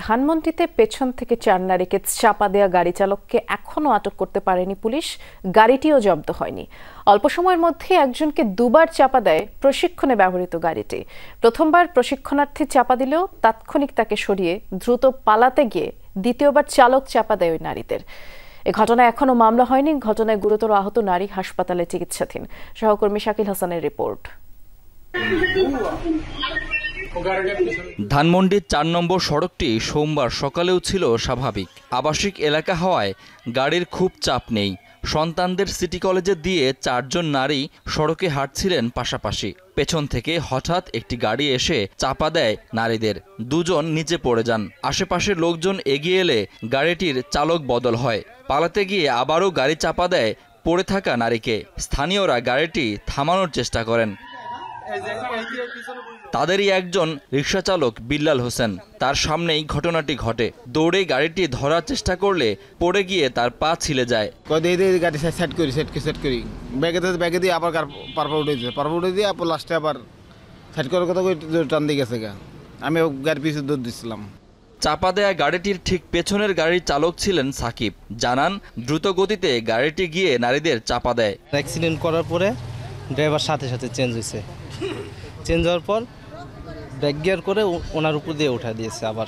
ধানমন্ডিতে পেছন থেকে 4 নারীকে চাপা দেয়া গাড়ি চালককে এখনো আটক করতে পারেনি পুলিশ, গাড়িটিও জব্দ হয়নি। অল্প সময়ের মধ্যে একজনকে দুবার চাপা দেয় প্রশিক্ষণে ব্যবহৃত গাড়িটি। প্রথমবার প্রশিক্ষণার্থী চাপা দিলেও তাৎক্ষণিক তাকে সরিয়ে দ্রুত পালাতে গিয়ে দ্বিতীয়বার চালক চাপা দেয় ওই নারীদের। এ ঘটনায় এখনো মামলা হয়নি। ঘটনায় গুরুতর আহত নারী হাসপাতালে চিকিৎসাধীন। সহকর্মী শাকিল হাসানের রিপোর্ট। ধানমন্ডির 4 নম্বর সড়কটি সোমবার সকালেও ছিল স্বাভাবিক। আবাসিক এলাকা হওয়ায় গাড়ির খুব চাপ নেই। সন্তানদের সিটি কলেজে দিয়ে 4 জন নারী সড়কে হাঁটছিলেন পাশাপাশি। পেছন থেকে হঠাৎ একটি গাড়ি এসে চাপা দেয় নারীদের। 2 জন নিচে পড়ে যান। আশেপাশের লোকজন এগিয়ে এলে গাড়িটির চালক বদল হয়। পালাতে গিয়ে আবারও গাড়ি চাপা দেয় পড়ে থাকা নারীকে। স্থানীয়রা গাড়িটি থামানোর চেষ্টা করেন। তাদেরই একজন রিকশা চালক বিল্লাল হোসেন। তার সামনেই ঘটনাটি ঘটে। দৌড়ে গাড়িটি ধরার চেষ্টা করলে পড়ে গিয়ে তার পা ছিলে যায়। গাড়ি সেট করি ব্যাগে দিয়ে আবার পারপা উঠে দিয়ে লাস্টে আবার সেট করার কথা টান দিয়ে গেছে। আমি গাড়ির পিছনে দৌড় দিচ্ছিলাম। চাপা দেয়া গাড়িটির ঠিক পেছনের গাড়ির চালক ছিলেন সাকিব। জানান, দ্রুত গতিতে গাড়িটি গিয়ে নারীদের চাপা দেয়। অ্যাক্সিডেন্ট করার পরে ড্রাইভার সাথে সাথে চেঞ্জ হয়েছে। চেঞ্জ হওয়ার পর ব্যাক গিয়ার করে ওনার উপর দিয়ে উঠা দিয়েছে। আবার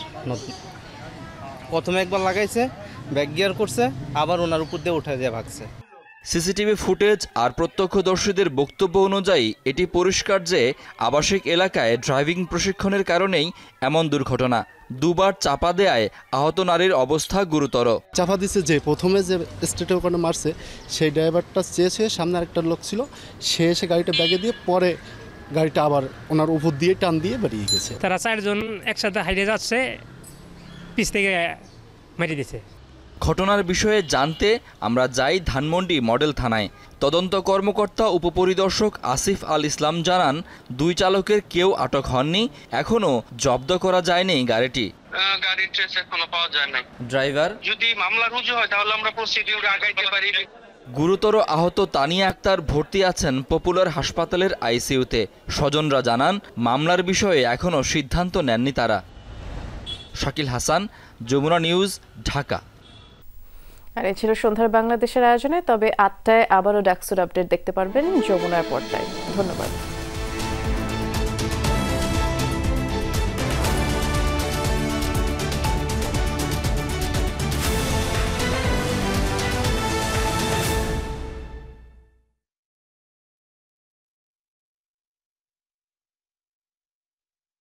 প্রথমে একবার লাগাইছে, ব্যাক গিয়ার করছে, আবার ওনার উপর দিয়ে উঠা দিয়ে ভাগছে। সিসিটিভি ফুটেজ আর প্রত্যক্ষদর্শীদের বক্তব্য অনুযায়ী এটি পরিষ্কার যে আবাসিক এলাকায় ড্রাইভিং প্রশিক্ষণের কারণেই এমন দুর্ঘটনা। 2 বার চাপা দেয়ায় আহত নারীর অবস্থা গুরুতর। চাপা দিচ্ছে যে প্রথমে যে স্টেটে ওখানে মারছে সেই ড্রাইভারটা চেয়েছে, সামনে আরেকটা লোক ছিল, সে এসে গাড়িটা ব্যাগে দিয়ে পরে গাড়িটা আবার ওনার উপর দিয়ে টান দিয়ে বেরিয়ে গেছে। তারা 4 জন একসাথে হাইটে যাচ্ছে, পিছ থেকে মেরে দিয়েছে। ঘটনার বিষয়ে জানতে আমরা যাই ধানমন্ডি মডেল থানায়। তদন্ত কর্মকর্তা উপপরিদর্শক আসিফ আল ইসলাম জানান, 2 চালকের কেউ আটক হননি। এখনো জব্দ করা যায়নি গাড়িটি। গাড়ির ট্রেস এখনো পাওয়া যায় নাই। ড্রাইভার যদি মামলা রুজু হয় তাহলে আমরা প্রসিডিউর আগাইতে পারি। গুরুতর আহত তানিয়া আক্তার ভর্তি আছেন পপুলার হাসপাতালের আইসিইউতে। স্বজনরা জানান, মামলার বিষয়ে এখনো সিদ্ধান্ত নেননি তারা। শাকিল হাসান, যমুনা নিউজ, ঢাকা। আর এ ছিল সন্ধ্যার বাংলাদেশের আয়োজনে। তবে 8টায় আবারও ডাকসুর আপডেট দেখতে পারবেন যমুনার পর্দায়। ধন্যবাদ।